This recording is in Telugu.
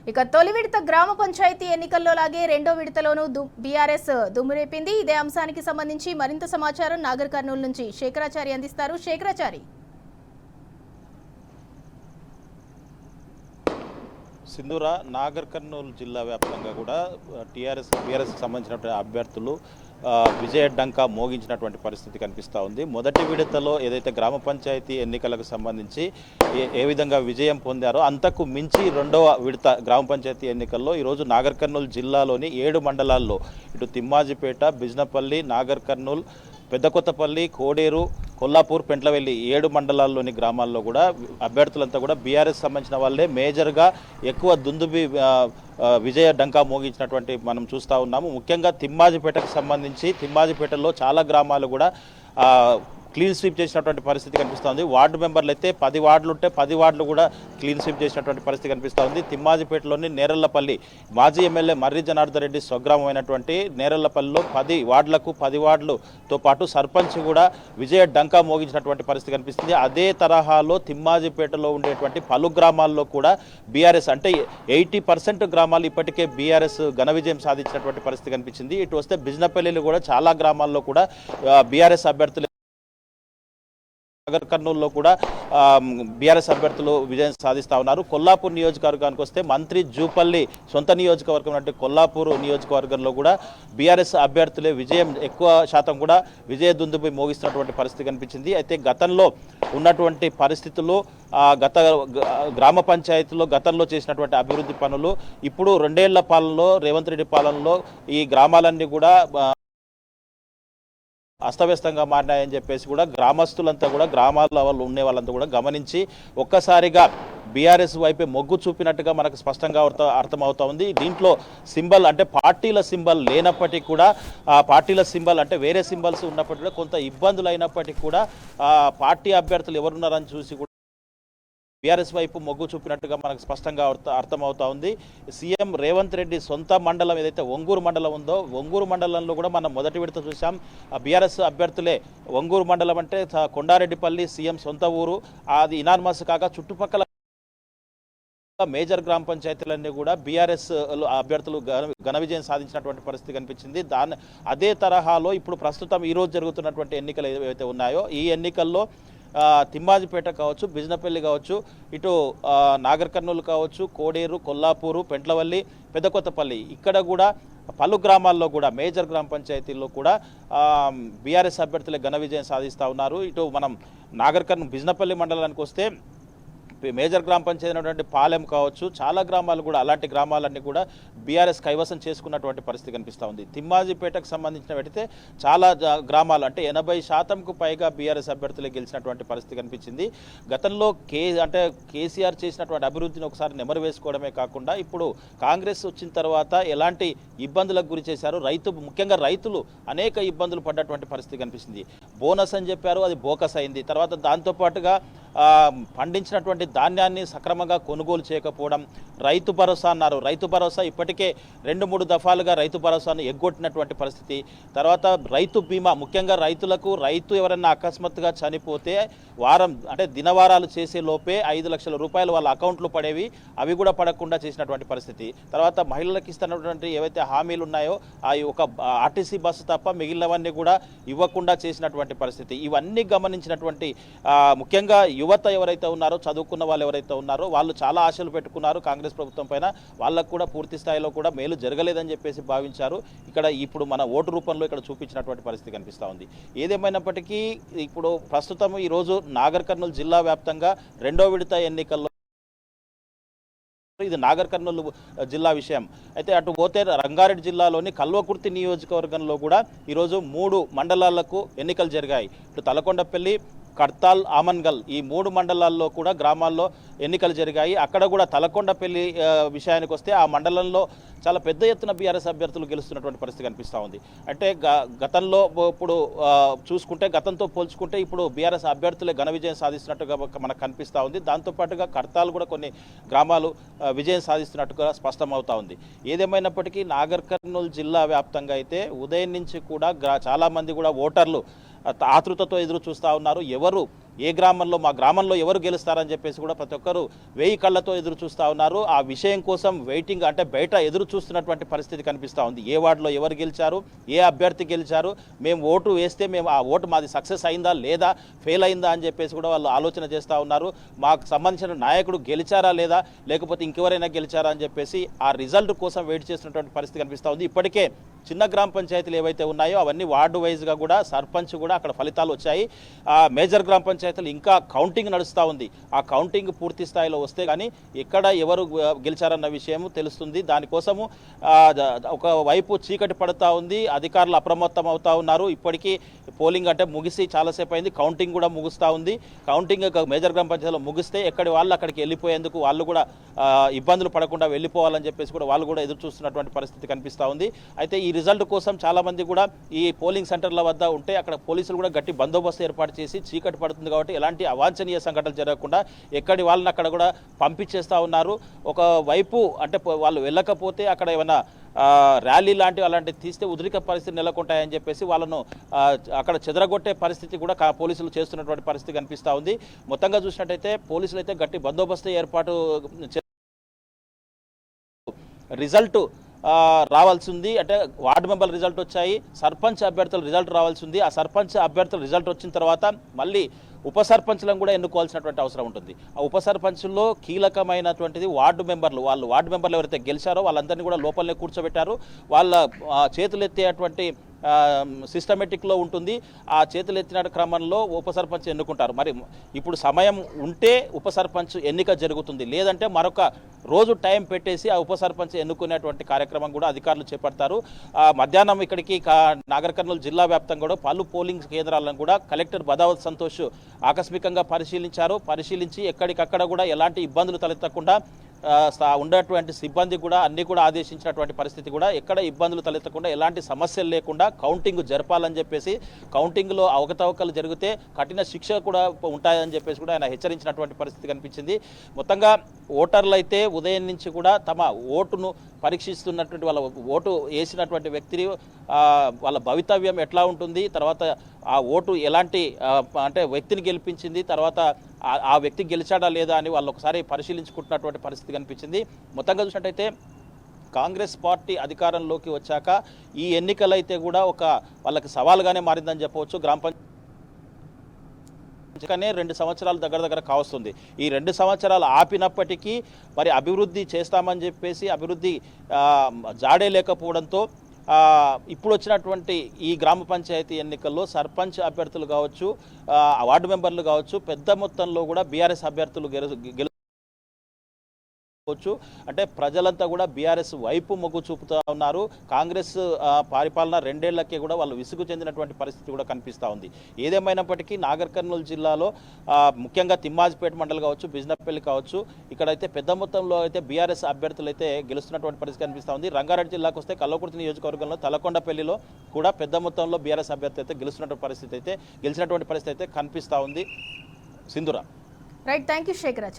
ఇక తొలి విడత గ్రామ పంచాయతీ ఎన్నికల్లో లాగే రెండో విడతలోనూ బీఆర్ఎస్ దుమ్మురేపింది. ఇదే అంశానికి సంబంధించి మరింత సమాచారం నాగర్ కర్నూలు నుంచి శేఖరాచారి అందిస్తారు. శేఖరాచారి. సింధూర, నాగర్ కర్నూలు జిల్లా వ్యాప్తంగా కూడా బీఆర్ఎస్కి సంబంధించిన అభ్యర్థులు విజయ డంకా మోగించినటువంటి పరిస్థితి కనిపిస్తూ ఉంది. మొదటి విడతలో ఏదైతే గ్రామ పంచాయతీ ఎన్నికలకు సంబంధించి ఏ విధంగా విజయం పొందారో అంతకు మించి రెండవ విడత గ్రామ పంచాయతీ ఎన్నికల్లో ఈరోజు నాగర్ కర్నూలు జిల్లాలోని 7 మండలాల్లో ఇటు తిమ్మాజిపేట, బిజ్నపల్లి, నాగర్ కర్నూలు, పెద్దకొత్తపల్లి, కోడేరు, కొల్లాపూర్, పెంట్లవెల్లి 7 మండలాల్లోని గ్రామాల్లో కూడా అభ్యర్థులంతా కూడా బీఆర్ఎస్ సంబంధించిన వాళ్ళే మేజర్గా ఎక్కువ దుందుబి విజయ డంకా మోగించినటువంటి మనం చూస్తూ ఉన్నాము. ముఖ్యంగా తిమ్మాజిపేటకు సంబంధించి తిమ్మాజిపేటలో చాలా గ్రామాలు కూడా క్లీన్ స్వీప్ చేసినటువంటి పరిస్థితి కనిపిస్తుంది. వార్డు మెంబర్లు అయితే 10 వార్డులు ఉంటే 10 వార్డులు కూడా క్లీన్ స్వీప్ చేసినటువంటి పరిస్థితి కనిపిస్తూ ఉంది. తిమ్మాజిపేటలోని నేరళ్లపల్లి మాజీ ఎమ్మెల్యే మర్రి జనార్దన్ రెడ్డి స్వగ్రామమైనటువంటి నేరళ్లపల్లిలో 10 వార్డులకు 10 వార్డులతో పాటు సర్పంచ్ కూడా విజయ డంకా మోగించినటువంటి పరిస్థితి కనిపిస్తుంది. అదే తరహాలో తిమ్మాజిపేటలో ఉండేటువంటి పలు గ్రామాల్లో కూడా బీఆర్ఎస్ అంటే 80% గ్రామాలు ఇప్పటికే బీఆర్ఎస్ ఘన విజయం సాధించినటువంటి పరిస్థితి కనిపించింది. ఇటు వస్తే బిజ్నపల్లిలో కూడా చాలా గ్రామాల్లో కూడా బీఆర్ఎస్ అభ్యర్థులు, నాగర్ కర్నూలులో కూడా బీఆర్ఎస్ అభ్యర్థులు విజయం సాధిస్తూ ఉన్నారు. కొల్లాపూర్ నియోజకవర్గానికి వస్తే మంత్రి జూపల్లి సొంత నియోజకవర్గం అంటే కొల్లాపూర్ నియోజకవర్గంలో కూడా బీఆర్ఎస్ అభ్యర్థులే విజయం ఎక్కువ శాతం కూడా విజయ దుందుబి మోగిస్తున్నటువంటి పరిస్థితి కనిపించింది. అయితే గతంలో ఉన్నటువంటి పరిస్థితులు గత గ్రామ పంచాయతీలో గతంలో చేసినటువంటి అభివృద్ధి పనులు ఇప్పుడు 2 ఏళ్ల పాలనలో రేవంత్ రెడ్డి పాలనలో ఈ గ్రామాలన్నీ కూడా అస్తవ్యస్తంగా మారినాయని చెప్పేసి కూడా గ్రామస్తులంతా కూడా గ్రామాల వాళ్ళు ఉండే వాళ్ళంతా కూడా గమనించి ఒక్కసారిగా బీఆర్ఎస్ వైపే మొగ్గు చూపినట్టుగా మనకు స్పష్టంగా అర్థమవుతా ఉంది. దీంట్లో సింబల్ అంటే పార్టీల సింబల్ లేనప్పటికీ కూడా పార్టీల సింబల్ అంటే వేరే సింబల్స్ ఉన్నప్పటికీ కూడా కొంత ఇబ్బందులు అయినప్పటికీ కూడా పార్టీ అభ్యర్థులు ఎవరున్నారని చూసి కూడా బీఆర్ఎస్ వైపు మొగ్గు చూపినట్టుగా మనకు స్పష్టంగా అర్థమవుతా ఉంది. సీఎం రేవంత్ రెడ్డి సొంత మండలం ఏదైతే ఒంగూరు మండలం ఉందో ఒంగూరు మండలంలో కూడా మనం మొదటి విడత చూసాం. బీఆర్ఎస్ అభ్యర్థులే ఒంగూరు మండలం అంటే కొండారెడ్డిపల్లి సీఎం సొంత ఊరు. అది ఇనార్మస్ కాగా చుట్టుపక్కల మేజర్ గ్రామ పంచాయతీలన్నీ కూడా బీఆర్ఎస్ అభ్యర్థులు ఘన విజయం సాధించినటువంటి పరిస్థితి కనిపించింది. అదే తరహాలో ఇప్పుడు ప్రస్తుతం ఈరోజు జరుగుతున్నటువంటి ఎన్నికలు ఏవైతే ఉన్నాయో ఈ ఎన్నికల్లో తిమ్మాజిపేట కావచ్చు, బిజ్నపల్లి కావచ్చు, ఇటు నాగర్ కర్నూలు కావచ్చు, కోడేరు, కొల్లాపూరు, పెంట్లవల్లి, పెద్దకొత్తపల్లి ఇక్కడ కూడా పలు గ్రామాల్లో కూడా మేజర్ గ్రామ పంచాయతీల్లో కూడా బీఆర్ఎస్ అభ్యర్థులే ఘన విజయం సాధిస్తూ ఉన్నారు. ఇటు మనం నాగర్ కర్నూలు బిజ్నపల్లి మండలానికి వస్తే మేజర్ గ్రామ పంచాయతీ అయినటువంటి పాలెం కావచ్చు, చాలా గ్రామాలు కూడా అలాంటి గ్రామాలన్నీ కూడా బీఆర్ఎస్ కైవసం చేసుకున్నటువంటి పరిస్థితి కనిపిస్తూ ఉంది. తిమ్మాజిపేటకు సంబంధించిన పెడితే చాలా గ్రామాలు అంటే 80% పైగా బీఆర్ఎస్ అభ్యర్థులే గెలిచినటువంటి పరిస్థితి కనిపించింది. గతంలో కేసీఆర్ చేసినటువంటి అభివృద్ధిని ఒకసారి నెమరు వేసుకోవడమే కాకుండా ఇప్పుడు కాంగ్రెస్ వచ్చిన తర్వాత ఎలాంటి ఇబ్బందులకు గురి చేశారు, ముఖ్యంగా రైతులు అనేక ఇబ్బందులు పడ్డటువంటి పరిస్థితి కనిపిస్తుంది. బోనస్ అని చెప్పారు, అది బోకస్ అయింది. తర్వాత దాంతోపాటుగా పండించినటువంటి ధాన్యాన్ని సక్రమంగా కొనుగోలు చేయకపోవడం, రైతు భరోసా అన్నారు. రైతు భరోసా ఇప్పటికే 2-3 దఫాలుగా రైతు భరోసాను ఎగ్గొట్టినటువంటి పరిస్థితి. తర్వాత రైతు బీమా, ముఖ్యంగా రైతు ఎవరైనా అకస్మాత్తుగా చనిపోతే దినవారాలు చేసే లోపే 5 లక్షల రూపాయలు వాళ్ళ అకౌంట్లో పడేవి, అవి కూడా పడకుండా చేసినటువంటి పరిస్థితి. తర్వాత మహిళలకు ఇస్తున్నటువంటి ఏవైతే హామీలు ఉన్నాయో ఒక ఆర్టీసీ బస్సు తప్ప మిగిలినవన్నీ కూడా ఇవ్వకుండా చేసినటువంటి పరిస్థితి. ఇవన్నీ గమనించినటువంటి ముఖ్యంగా యువత ఎవరైతే ఉన్నారో, చదువుకున్న వాళ్ళు ఎవరైతే ఉన్నారో వాళ్ళు చాలా ఆశలు పెట్టుకున్నారు కాంగ్రెస్ ప్రభుత్వం పైన. వాళ్ళకు కూడా పూర్తి స్థాయిలో కూడా మేలు జరగలేదని చెప్పేసి భావించారు. ఇప్పుడు మన ఓటు రూపంలో ఇక్కడ చూపించినటువంటి పరిస్థితి కనిపిస్తూ ఉంది. ఏదేమైనప్పటికీ ఇప్పుడు ప్రస్తుతం ఈరోజు నాగర్ కర్నూలు జిల్లా వ్యాప్తంగా రెండో విడత ఎన్నికల్లో ఇది నాగర్ కర్నూలు జిల్లా విషయం అయితే అటు పోతే రంగారెడ్డి జిల్లాలోని కల్వకుర్తి నియోజకవర్గంలో కూడా ఈరోజు 3 మండలాలకు ఎన్నికలు జరిగాయి. ఇటు తలకొండపల్లి, కర్తాల్, ఆమన్గల్ ఈ 3 మండలాల్లో కూడా గ్రామాల్లో ఎన్నికలు జరిగాయి. అక్కడ కూడా తలకొండపల్లి విషయానికి వస్తే ఆ మండలంలో చాలా పెద్ద ఎత్తున బీఆర్ఎస్ అభ్యర్థులు గెలుస్తున్నటువంటి పరిస్థితి కనిపిస్తూ ఉంది. అంటే గతంలో ఇప్పుడు చూసుకుంటే గతంతో పోల్చుకుంటే ఇప్పుడు బీఆర్ఎస్ అభ్యర్థులే ఘన విజయం సాధిస్తున్నట్టుగా మనకు కనిపిస్తూ ఉంది. దాంతోపాటుగా కర్తాలు కూడా కొన్ని గ్రామాలు విజయం సాధిస్తున్నట్టుగా స్పష్టమవుతా ఉంది. ఏదేమైనప్పటికీ నాగర్ కర్నూలు జిల్లా వ్యాప్తంగా అయితే ఉదయం నుంచి కూడా చాలామంది కూడా ఓటర్లు ఆతృతతో ఎదురు చూస్తూ ఉన్నారు. ఎవరు ఏ గ్రామంలో మా గ్రామంలో ఎవరు గెలుస్తారని చెప్పేసి కూడా ప్రతి ఒక్కరు 1000 కళ్ళతో ఎదురు చూస్తూ ఉన్నారు. ఆ విషయం కోసం వెయిటింగ్, అంటే బయట ఎదురు చూస్తున్నటువంటి పరిస్థితి కనిపిస్తూ ఉంది. ఏ వార్డులో ఎవరు గెలిచారు, ఏ అభ్యర్థి గెలిచారు, మేము ఓటు వేస్తే మేము ఆ ఓటు మాది సక్సెస్ అయిందా లేదా ఫెయిల్ అయిందా అని చెప్పేసి కూడా వాళ్ళు ఆలోచన చేస్తూ ఉన్నారు. మాకు సంబంధించిన నాయకుడు గెలిచారా లేదా, లేకపోతే ఇంకెవరైనా గెలిచారా అని చెప్పేసి ఆ రిజల్ట్ కోసం వెయిట్ చేస్తున్నటువంటి పరిస్థితి కనిపిస్తూ ఉంది. ఇప్పటికే చిన్న గ్రామ పంచాయతీలు ఏవైతే ఉన్నాయో అవన్నీ వార్డు వైజ్గా కూడా సర్పంచ్ కూడా అక్కడ ఫలితాలు వచ్చాయి. మేజర్ గ్రామ పంచాయతీలు ఇంకా కౌంటింగ్ నడుస్తూ ఉంది. ఆ కౌంటింగ్ పూర్తి స్థాయిలో వస్తే కానీ ఎక్కడ ఎవరు గెలిచారన్న విషయం తెలుస్తుంది. దానికోసము ఒకవైపు చీకటి పడుతూ ఉంది, అధికారులు అప్రమత్తం అవుతూ ఉన్నారు. ఇప్పటికీ పోలింగ్ అంటే ముగిసి చాలాసేపు అయింది, కౌంటింగ్ కూడా ముగుస్తూ ఉంది. కౌంటింగ్ మేజర్ గ్రామ పంచాయతీలో ముగిస్తే ఎక్కడి వాళ్ళు అక్కడికి వెళ్ళిపోయేందుకు వాళ్ళు కూడా ఇబ్బందులు పడకుండా వెళ్ళిపోవాలని చెప్పేసి కూడా వాళ్ళు కూడా ఎదురు చూస్తున్నటువంటి పరిస్థితి కనిపిస్తూ ఉంది. అయితే ఈ రిజల్ట్ కోసం చాలామంది కూడా ఈ పోలింగ్ సెంటర్ల వద్ద ఉంటే అక్కడ పోలీసులు కూడా గట్టి బందోబస్తు ఏర్పాటు చేసి చీకటి పడుతుంది కాబట్టి ఎలాంటి అవాంఛనీయ సంఘటనలు జరగకుండా ఎక్కడి వాళ్ళని అక్కడ కూడా పంపించేస్తూ ఉన్నారు. ఒకవైపు అంటే వాళ్ళు వెళ్ళకపోతే అక్కడ ఏమైనా ర్యాలీ అలాంటివి తీస్తే ఉద్రిక పరిస్థితి నెలకొంటాయని చెప్పేసి వాళ్ళను అక్కడ చెదరగొట్టే పరిస్థితి కూడా పోలీసులు చేస్తున్నటువంటి పరిస్థితి కనిపిస్తూ ఉంది. మొత్తంగా చూసినట్టయితే పోలీసులు అయితే గట్టి బందోబస్తు ఏర్పాటు రిజల్ట్ రావాల్సి ఉంది. అంటే వార్డు మెంబర్ల రిజల్ట్ వచ్చాయి, సర్పంచ్ అభ్యర్థుల రిజల్ట్ రావాల్సి ఉంది. ఆ సర్పంచ్ అభ్యర్థుల రిజల్ట్ వచ్చిన తర్వాత మళ్ళీ ఉప సర్పంచ్లను కూడా ఎన్నుకోవాల్సినటువంటి అవసరం ఉంటుంది. ఆ ఉప సర్పంచ్లో కీలకమైనటువంటిది వార్డు మెంబర్లు. వార్డు మెంబర్లు ఎవరైతే గెలిచారో వాళ్ళందరినీ కూడా లోపలనే కూర్చోబెట్టారు. వాళ్ళ చేతులెత్తేటువంటి సిస్టమేటిక్లో ఉంటుంది. ఆ చేతులు ఎత్తిన క్రమంలో ఉప సర్పంచ్ ఎన్నుకుంటారు. మరి ఇప్పుడు సమయం ఉంటే ఉప సర్పంచ్ ఎన్నిక జరుగుతుంది, లేదంటే మరొక రోజు టైం పెట్టేసి ఆ ఉప సర్పంచ్ ఎన్నుకునేటువంటి కార్యక్రమం కూడా అధికారులు చేపడతారు. మధ్యాహ్నం ఇక్కడికి నాగర్ కర్నూలు జిల్లా వ్యాప్తంగా కూడా పలు పోలింగ్ కేంద్రాలను కూడా కలెక్టర్ బదావత్ సంతోష్ ఆకస్మికంగా పరిశీలించి ఎక్కడికక్కడ కూడా ఎలాంటి ఇబ్బందులు తలెత్తకుండా ఉన్నటువంటి సిబ్బంది కూడా అన్ని కూడా ఆదేశించినటువంటి పరిస్థితి కూడా ఎక్కడ ఇబ్బందులు తలెత్తకుండా ఎలాంటి సమస్యలు లేకుండా కౌంటింగ్ జరపాలని చెప్పేసి, కౌంటింగ్లో అవకతవకలు జరిగితే కఠిన శిక్ష కూడా ఉంటాయని చెప్పేసి కూడా ఆయన హెచ్చరించినటువంటి పరిస్థితి కనిపించింది. మొత్తంగా ఓటర్లు అయితే ఉదయం నుంచి కూడా తమ ఓటును పరీక్షిస్తున్నటువంటి వాళ్ళ ఓటు వేసినటువంటి వ్యక్తిని వాళ్ళ భవితవ్యం ఎట్లా ఉంటుంది, తర్వాత ఆ ఓటు ఎలాంటి అంటే వ్యక్తిని గెలిపించింది, తర్వాత ఆ వ్యక్తి గెలిచాడా లేదా అని వాళ్ళు ఒకసారి పరిశీలించుకుంటున్నటువంటి పరిస్థితి కనిపించింది. మొత్తంగా చూసినట్టయితే కాంగ్రెస్ పార్టీ అధికారంలోకి వచ్చాక ఈ ఎన్నికలైతే కూడా వాళ్ళకి సవాల్గానే మారిందని చెప్పవచ్చు. గ్రామ పంచాయతీ 2 సంవత్సరాలు దగ్గర కావస్తుంది. ఈ 2 సంవత్సరాలు ఆపినప్పటికీ మరి అభివృద్ధి చేస్తామని చెప్పేసి అభివృద్ధి జాడే లేకపోవడంతో ఇప్పుడు వచ్చినటువంటి ఈ గ్రామ పంచాయతీ ఎన్నికల్లో సర్పంచ్ అభ్యర్థులు కావచ్చు, వార్డు మెంబర్లు కావచ్చు, పెద్ద మొత్తంలో కూడా బీఆర్ఎస్ అభ్యర్థులు అంటే ప్రజలంతా కూడా బీఆర్ఎస్ వైపు మొగ్గు చూపుతూ ఉన్నారు. కాంగ్రెస్ పరిపాలన 2 ఏళ్లకే కూడా వాళ్ళు విసుగు చెందినటువంటి పరిస్థితి కూడా కనిపిస్తూ ఉంది. ఏదేమైనప్పటికీ నాగర్ కర్నూలు జిల్లాలో ముఖ్యంగా తిమ్మాజిపేట మండలి కావచ్చు, బిజినపల్లి కావచ్చు, ఇక్కడైతే పెద్ద మొత్తంలో అయితే బీఆర్ఎస్ అభ్యర్థులు అయితే గెలుస్తున్నటువంటి పరిస్థితి కనిపిస్తూ ఉంది. రంగారెడ్డి జిల్లాకు వస్తే కల్వకుర్తి నియోజకవర్గంలో తలకొండపల్లిలో కూడా పెద్ద మొత్తంలో బీఆర్ఎస్ అభ్యర్థి అయితే గెలిచినటువంటి పరిస్థితి అయితే కనిపిస్తూ ఉంది. సింధురా. Right, thank you శేఖరాచార్య.